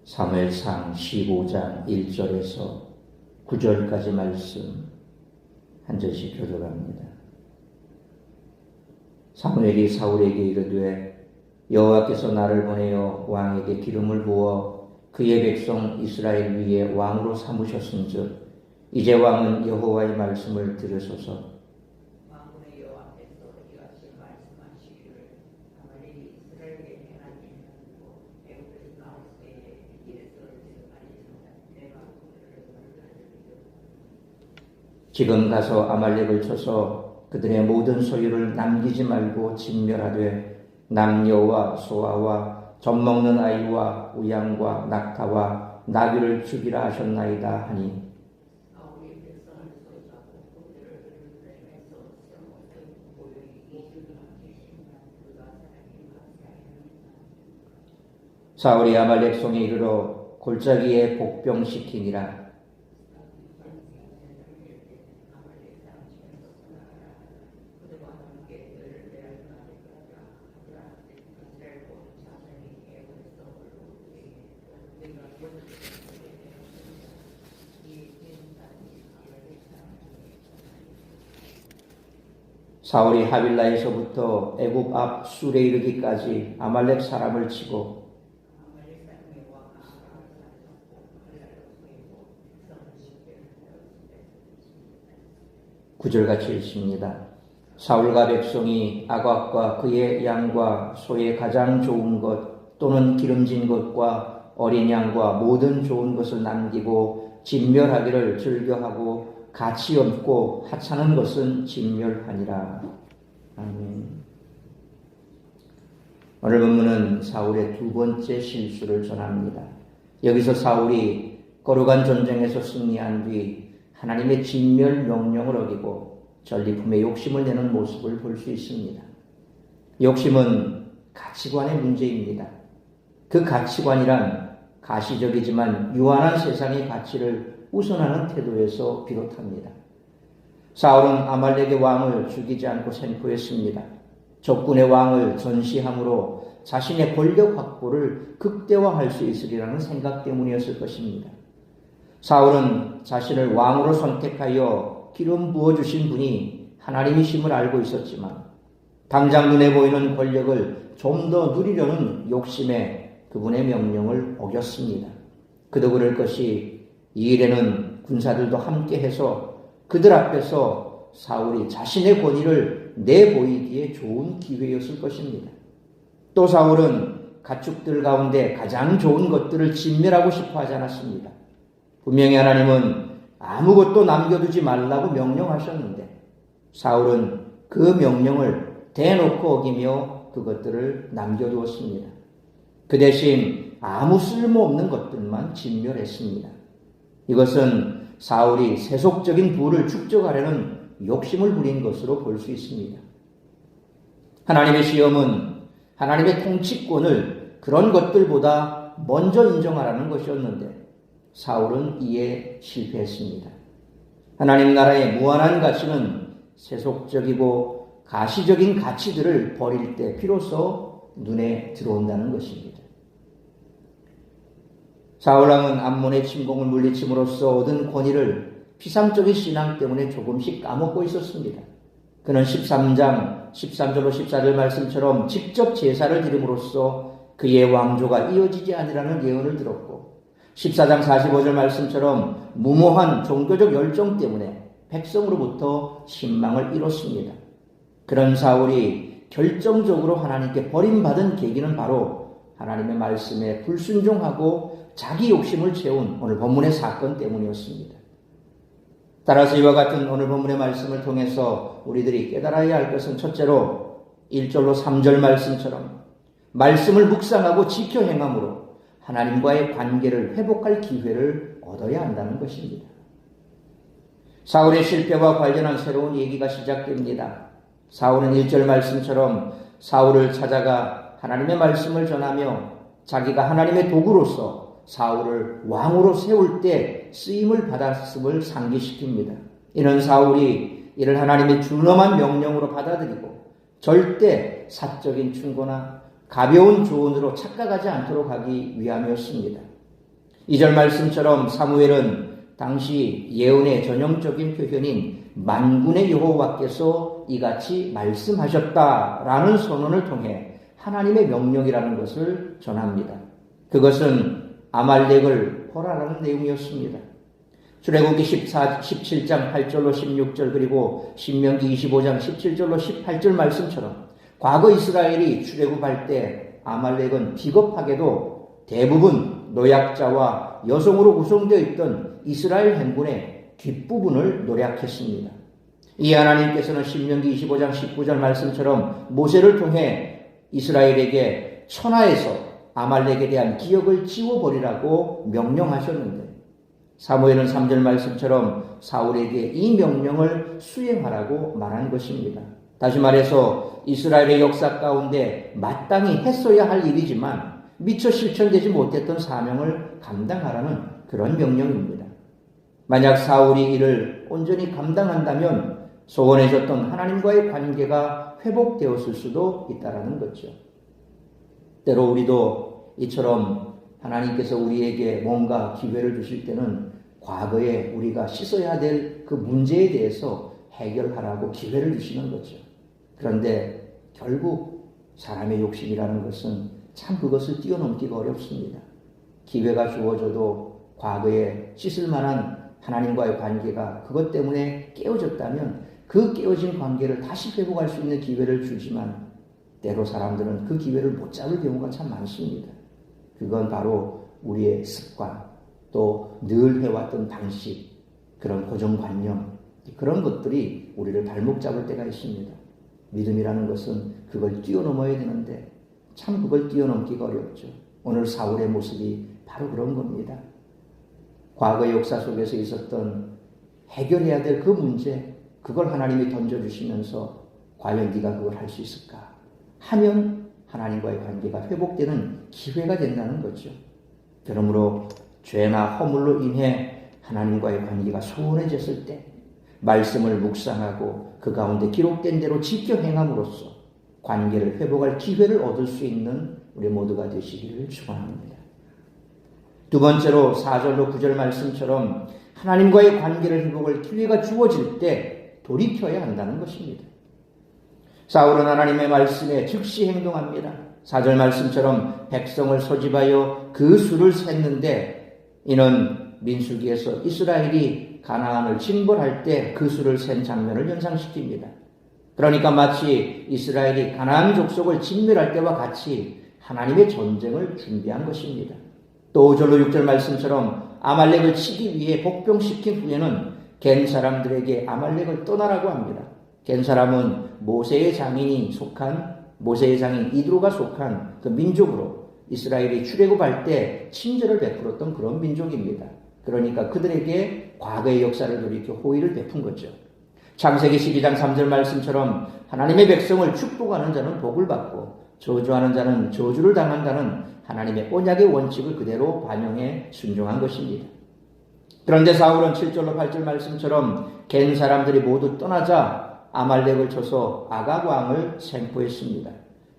사무엘상 15장 1절에서 9절까지 말씀 한 절씩 교독합니다. 사무엘이 사울에게 이르되 여호와께서 나를 보내어 왕에게 기름을 부어 그의 백성 이스라엘 위에 왕으로 삼으셨은즉 이제 왕은 여호와의 말씀을 들으소서. 만군의 여호와께서 이같이 말씀하시기를 아말렉이 이스라엘에게 행한 일을 보고 애굽에서 나올 때에 길에서 지금까지 내가 그들을 멀리하리라. 지금 가서 아말렉을 쳐서 그들의 모든 소유를 남기지 말고 진멸하되 남녀와 소아와 젖먹는 아이와 우양과 낙타와 나귀를 죽이라 하셨나이다 하니 사울이 백성을 소유하고 그들을 베들레헴에서 세워서 고용이 20만 그가 사람이 많으니라. 사울이 아말렉 성에 이르러 골짜기에 복병시키니라. 사울이 하빌라에서부터 애굽 앞 술에 이르기까지 아말렉 사람을 치고 구절같이 읽습니다. 사울과 백성이 아각과 그의 양과 소의 가장 좋은 것 또는 기름진 것과 어린 양과 모든 좋은 것을 남기고 진멸하기를 즐겨하고 가치 없고 하찮은 것은 진멸하니라. 아멘. 오늘 본문은 사울의 두 번째 실수를 전합니다. 여기서 사울이 거룩한 전쟁에서 승리한 뒤 하나님의 진멸 명령을 어기고 전리품에 욕심을 내는 모습을 볼 수 있습니다. 욕심은 가치관의 문제입니다. 그 가치관이란 가시적이지만 유한한 세상의 가치를 우선하는 태도에서 비롯합니다. 사울은 아말렉의 왕을 죽이지 않고 생포했습니다. 적군의 왕을 전시함으로 자신의 권력 확보를 극대화할 수 있으리라는 생각 때문이었을 것입니다. 사울은 자신을 왕으로 선택하여 기름 부어주신 분이 하나님이심을 알고 있었지만 당장 눈에 보이는 권력을 좀 더 누리려는 욕심에 그분의 명령을 어겼습니다. 그도 그럴 것이 이 일에는 군사들도 함께해서 그들 앞에서 사울이 자신의 권위를 내보이기에 좋은 기회였을 것입니다. 또 사울은 가축들 가운데 가장 좋은 것들을 진멸하고 싶어 하지 않았습니다. 분명히 하나님은 아무것도 남겨두지 말라고 명령하셨는데 사울은 그 명령을 대놓고 어기며 그것들을 남겨두었습니다. 그 대신 아무 쓸모없는 것들만 진멸했습니다. 이것은 사울이 세속적인 부를 축적하려는 욕심을 부린 것으로 볼 수 있습니다. 하나님의 시험은 하나님의 통치권을 그런 것들보다 먼저 인정하라는 것이었는데 사울은 이에 실패했습니다. 하나님 나라의 무한한 가치는 세속적이고 가시적인 가치들을 버릴 때 비로소 눈에 들어온다는 것입니다. 사울왕은 암몬의 침공을 물리침으로써 얻은 권위를 피상적인 신앙 때문에 조금씩 까먹고 있었습니다. 그는 13장 13절로 14절 말씀처럼 직접 제사를 드림으로써 그의 왕조가 이어지지 않으라는 예언을 들었고 14장 45절 말씀처럼 무모한 종교적 열정 때문에 백성으로부터 신망을 잃었습니다. 그런 사울이 결정적으로 하나님께 버림받은 계기는 바로 하나님의 말씀에 불순종하고 자기 욕심을 채운 오늘 본문의 사건 때문이었습니다. 따라서 이와 같은 오늘 본문의 말씀을 통해서 우리들이 깨달아야 할 것은 첫째로 1절로 3절 말씀처럼 말씀을 묵상하고 지켜 행함으로 하나님과의 관계를 회복할 기회를 얻어야 한다는 것입니다. 사울의 실패와 관련한 새로운 얘기가 시작됩니다. 사울은 1절 말씀처럼 사울을 찾아가 하나님의 말씀을 전하며 자기가 하나님의 도구로서 사울을 왕으로 세울 때 쓰임을 받았음을 상기시킵니다. 이는 사울이 이를 하나님의 준엄한 명령으로 받아들이고 절대 사적인 충고나 가벼운 조언으로 착각하지 않도록 하기 위함이었습니다. 2절 말씀처럼 사무엘은 당시 예언의 전형적인 표현인 만군의 여호와께서 이같이 말씀하셨다라는 선언을 통해 하나님의 명령이라는 것을 전합니다. 그것은 아말렉을 벌하라는 내용이었습니다. 출애굽기 17장 8절로 16절 그리고 신명기 25장 17절로 18절 말씀처럼 과거 이스라엘이 출애굽할 때 아말렉은 비겁하게도 대부분 노약자와 여성으로 구성되어 있던 이스라엘 행군의 뒷부분을 노략했습니다. 이 하나님께서는 신명기 25장 19절 말씀처럼 모세를 통해 이스라엘에게 천하에서 아말렉에 대한 기억을 지워버리라고 명령하셨는데 사무엘은 3절 말씀처럼 사울에게 이 명령을 수행하라고 말한 것입니다. 다시 말해서 이스라엘의 역사 가운데 마땅히 했어야 할 일이지만 미처 실천되지 못했던 사명을 감당하라는 그런 명령입니다. 만약 사울이 이를 온전히 감당한다면 소원해줬던 하나님과의 관계가 회복되었을 수도 있다는 거죠. 때로 우리도 이처럼 하나님께서 우리에게 뭔가 기회를 주실 때는 과거에 우리가 씻어야 될 그 문제에 대해서 해결하라고 기회를 주시는 거죠. 그런데 결국 사람의 욕심이라는 것은 참 그것을 뛰어넘기가 어렵습니다. 기회가 주어져도 과거에 씻을 만한 하나님과의 관계가 그것 때문에 깨어졌다면 그 깨어진 관계를 다시 회복할 수 있는 기회를 주지만 때로 사람들은 그 기회를 못 잡을 경우가 참 많습니다. 그건 바로 우리의 습관, 또 늘 해왔던 방식, 그런 고정관념, 그런 것들이 우리를 발목 잡을 때가 있습니다. 믿음이라는 것은 그걸 뛰어넘어야 되는데 참 그걸 뛰어넘기가 어렵죠. 오늘 사울의 모습이 바로 그런 겁니다. 과거의 역사 속에서 있었던 해결해야 될 그 문제, 그걸 하나님이 던져주시면서 과연 네가 그걸 할 수 있을까? 하면 하나님과의 관계가 회복되는 기회가 된다는 거죠. 그러므로 죄나 허물로 인해 하나님과의 관계가 소원해졌을 때 말씀을 묵상하고 그 가운데 기록된 대로 지켜 행함으로써 관계를 회복할 기회를 얻을 수 있는 우리 모두가 되시기를 축원합니다. 두 번째로 4절로 9절 말씀처럼 하나님과의 관계를 회복할 기회가 주어질 때 돌이켜야 한다는 것입니다. 사울은 하나님의 말씀에 즉시 행동합니다. 4절 말씀처럼 백성을 소집하여 그 수를 셌는데 이는 민수기에서 이스라엘이 가나안을 침범할 때 그 수를 센 장면을 연상시킵니다. 그러니까 마치 이스라엘이 가나안 족속을 진멸할 때와 같이 하나님의 전쟁을 준비한 것입니다. 또 5절로 6절 말씀처럼 아말렉을 치기 위해 복병시킨 후에는 겐 사람들에게 아말렉을 떠나라고 합니다. 겐 사람은 모세의 장인 이드로가 속한 그 민족으로 이스라엘이 출애굽할 때 친절을 베풀었던 그런 민족입니다. 그러니까 그들에게 과거의 역사를 돌이켜 호의를 베푼 거죠. 창세기 12장 3절 말씀처럼 하나님의 백성을 축복하는 자는 복을 받고 저주하는 자는 저주를 당한다는 하나님의 언약의 원칙을 그대로 반영해 순종한 것입니다. 그런데 사울은 7절로 8절 말씀처럼 겐 사람들이 모두 떠나자 아말렉을 쳐서 아각 왕을 생포했습니다.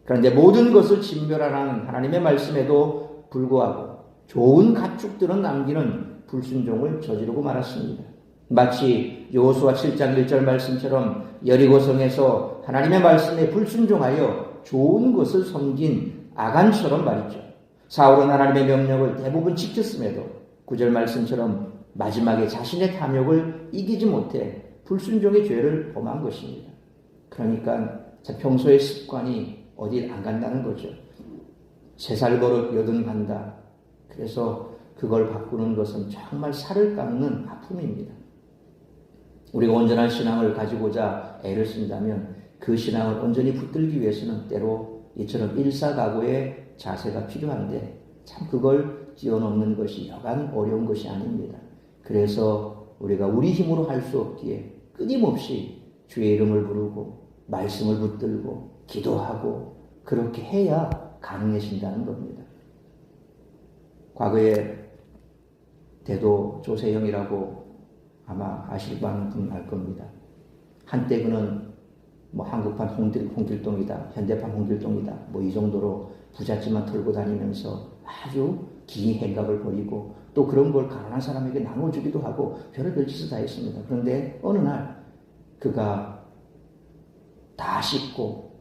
그런데 모든 것을 진멸하라는 하나님의 말씀에도 불구하고 좋은 가축들은 남기는 불순종을 저지르고 말았습니다. 마치 여호수아 7장 1절 말씀처럼 여리고성에서 하나님의 말씀에 불순종하여 좋은 것을 섬긴 아간처럼 말이죠. 사울은 하나님의 명령을 대부분 지켰음에도 9절 말씀처럼 마지막에 자신의 탐욕을 이기지 못해 불순종의 죄를 범한 것입니다. 그러니까 평소의 습관이 어디 안 간다는 거죠. 3살 버릇 80 간다. 그래서 그걸 바꾸는 것은 정말 살을 깎는 아픔입니다. 우리가 온전한 신앙을 가지고자 애를 쓴다면 그 신앙을 온전히 붙들기 위해서는 때로 이처럼 일사각오의 자세가 필요한데 참 그걸 뛰어넘는 것이 여간 어려운 것이 아닙니다. 그래서 우리가 우리 힘으로 할 수 없기에 끊임없이 주의 이름을 부르고 말씀을 붙들고 기도하고 그렇게 해야 가능해진다는 겁니다. 과거에 대도 조세형이라고 아마 아실 분 알 겁니다. 한때 그는 한국판 홍길동이다, 현대판 홍길동이다, 이 정도로 부잣집만 털고 다니면서 아주 기행각을 벌이고 또 그런 걸 가난한 사람에게 나눠주기도 하고 별의별 짓을 다 했습니다. 그런데 어느 날 그가 다 씻고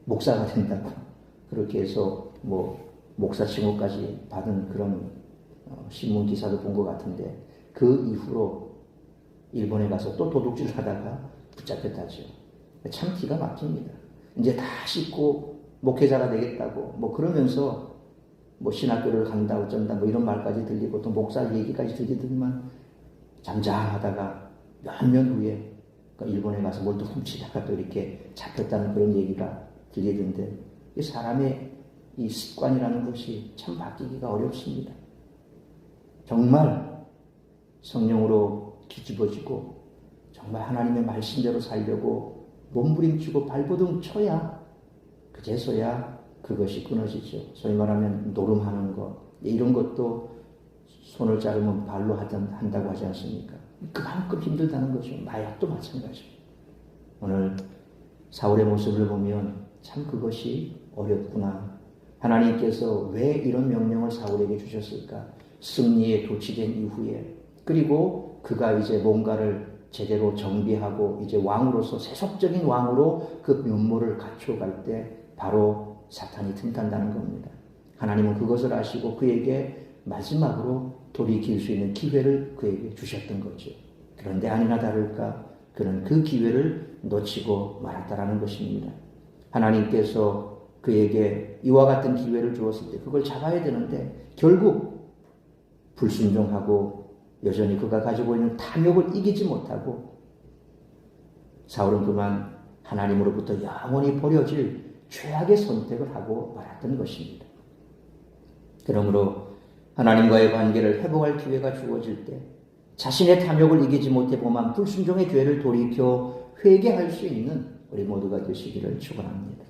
목사가 된다고 그렇게 해서 목사 칭호까지 받은 그런 신문 기사도 본 것 같은데 그 이후로 일본에 가서 또 도둑질을 하다가 붙잡혔다죠. 참 기가 막힙니다. 이제 다 씻고 목회자가 되겠다고 그러면서 신학교를 간다 어쩐다 이런 말까지 들리고 또 목사 얘기까지 들리더니만 잠잠하다가 몇 년 후에 일본에 가서 뭘 또 훔치다가 또 이렇게 잡혔다는 그런 얘기가 들리던데 사람의 이 습관이라는 것이 참 바뀌기가 어렵습니다. 정말 성령으로 뒤집어지고 정말 하나님의 말씀대로 살려고 몸부림치고 발버둥 쳐야 그제서야 그것이 끊어지죠. 소위 말하면 노름하는 것 이런 것도 손을 자르면 발로 한다고 하지 않습니까? 그만큼 힘들다는 거죠. 마약도 마찬가지입니다. 오늘 사울의 모습을 보면 참 그것이 어렵구나. 하나님께서 왜 이런 명령을 사울에게 주셨을까? 승리에 도취된 이후에 그리고 그가 이제 뭔가를 제대로 정비하고 이제 왕으로서 세속적인 왕으로 그 면모를 갖춰갈 때 바로 사탄이 틈탄다는 겁니다. 하나님은 그것을 아시고 그에게 마지막으로 돌이킬 수 있는 기회를 그에게 주셨던 거죠. 그런데 아니나 다를까 그는 그 기회를 놓치고 말았다라는 것입니다. 하나님께서 그에게 이와 같은 기회를 주었을 때 그걸 잡아야 되는데 결국 불순종하고 여전히 그가 가지고 있는 탐욕을 이기지 못하고 사울은 그만 하나님으로부터 영원히 버려질 최악의 선택을 하고 말았던 것입니다. 그러므로 하나님과의 관계를 회복할 기회가 주어질 때 자신의 탐욕을 이기지 못해 범한 불순종의 죄를 돌이켜 회개할 수 있는 우리 모두가 되시기를 축원합니다.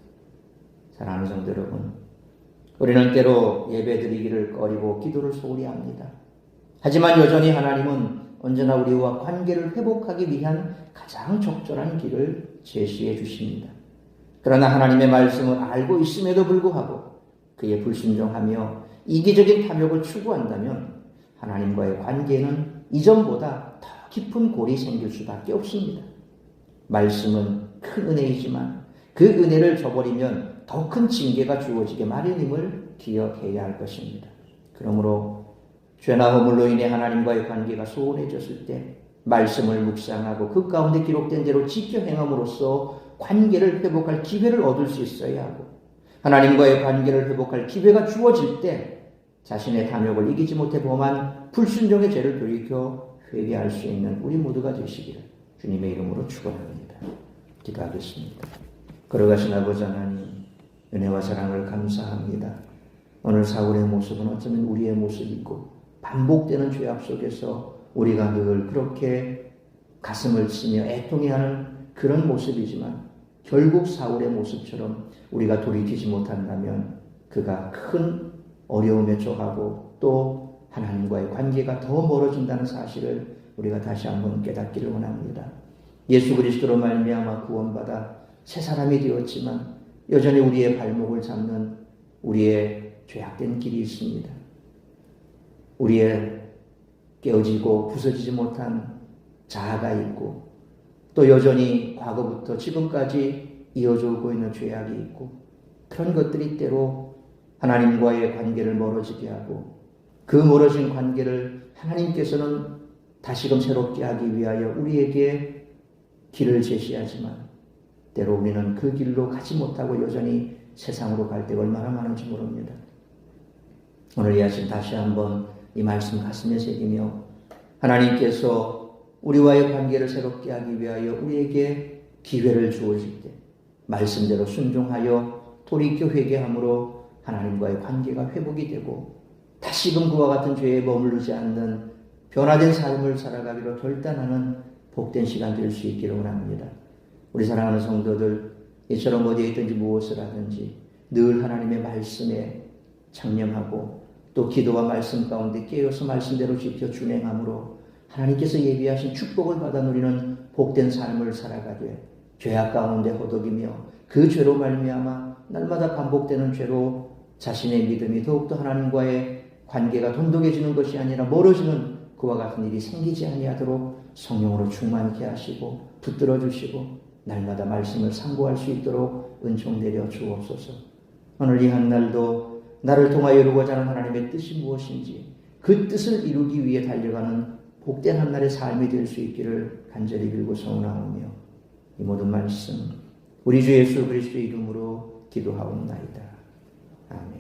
사랑하는 성도 여러분, 우리는 때로 예배드리기를 꺼리고 기도를 소홀히 합니다. 하지만 여전히 하나님은 언제나 우리와 관계를 회복하기 위한 가장 적절한 길을 제시해 주십니다. 그러나 하나님의 말씀을 알고 있음에도 불구하고 그에 불순종하며 이기적인 탐욕을 추구한다면 하나님과의 관계는 이전보다 더 깊은 골이 생길 수밖에 없습니다. 말씀은 큰 은혜이지만 그 은혜를 저버리면 더 큰 징계가 주어지게 마련임을 기억해야 할 것입니다. 그러므로 죄나 허물로 인해 하나님과의 관계가 소원해졌을 때 말씀을 묵상하고 그 가운데 기록된 대로 지켜 행함으로써 관계를 회복할 기회를 얻을 수 있어야 하고 하나님과의 관계를 회복할 기회가 주어질 때 자신의 탐욕을 이기지 못해 범한 불순종의 죄를 돌이켜 회개할 수 있는 우리 모두가 되시기를 주님의 이름으로 축원합니다. 기도하겠습니다. 걸어가신 아버지 하나님, 은혜와 사랑을 감사합니다. 오늘 사울의 모습은 어쩌면 우리의 모습이고 반복되는 죄악 속에서 우리가 늘 그렇게 가슴을 치며 애통해하는 그런 모습이지만 결국 사울의 모습처럼 우리가 돌이키지 못한다면 그가 큰 어려움에 처하고 또 하나님과의 관계가 더 멀어진다는 사실을 우리가 다시 한번 깨닫기를 원합니다. 예수 그리스도로 말미암아 구원받아 새 사람이 되었지만 여전히 우리의 발목을 잡는 우리의 죄악된 길이 있습니다. 우리의 깨어지고 부서지지 못한 자아가 있고 또 여전히 과거부터 지금까지 이어져 오고 있는 죄악이 있고 그런 것들이 때로 하나님과의 관계를 멀어지게 하고 그 멀어진 관계를 하나님께서는 다시금 새롭게 하기 위하여 우리에게 길을 제시하지만 때로 우리는 그 길로 가지 못하고 여전히 세상으로 갈 때가 얼마나 많은지 모릅니다. 오늘 이 아침 다시 한번 이 말씀 가슴에 새기며 하나님께서 우리와의 관계를 새롭게 하기 위하여 우리에게 기회를 주어질 때 말씀대로 순종하여 돌이켜 회개함으로 하나님과의 관계가 회복이 되고 다시금 그와 같은 죄에 머무르지 않는 변화된 삶을 살아가기로 결단하는 복된 시간 될 수 있기를 원합니다. 우리 사랑하는 성도들 이처럼 어디에 있든지 무엇을 하든지 늘 하나님의 말씀에 창념하고 또 기도와 말씀 가운데 깨어서 말씀대로 지켜 준행함으로 하나님께서 예비하신 축복을 받아 누리는 복된 삶을 살아가되 죄악 가운데 허덕이며 그 죄로 말미암아 날마다 반복되는 죄로 자신의 믿음이 더욱더 하나님과의 관계가 돈독해지는 것이 아니라 멀어지는 그와 같은 일이 생기지 아니하도록 성령으로 충만케 하시고 붙들어 주시고 날마다 말씀을 상고할 수 있도록 은총 내려 주옵소서. 오늘 이 한날도 나를 통하여 이루고자 하는 하나님의 뜻이 무엇인지 그 뜻을 이루기 위해 달려가는 복된 한날의 삶이 될 수 있기를 간절히 빌고 소원하오며 이 모든 말씀 우리 주 예수 그리스도의 이름으로 기도하옵나이다. 아멘.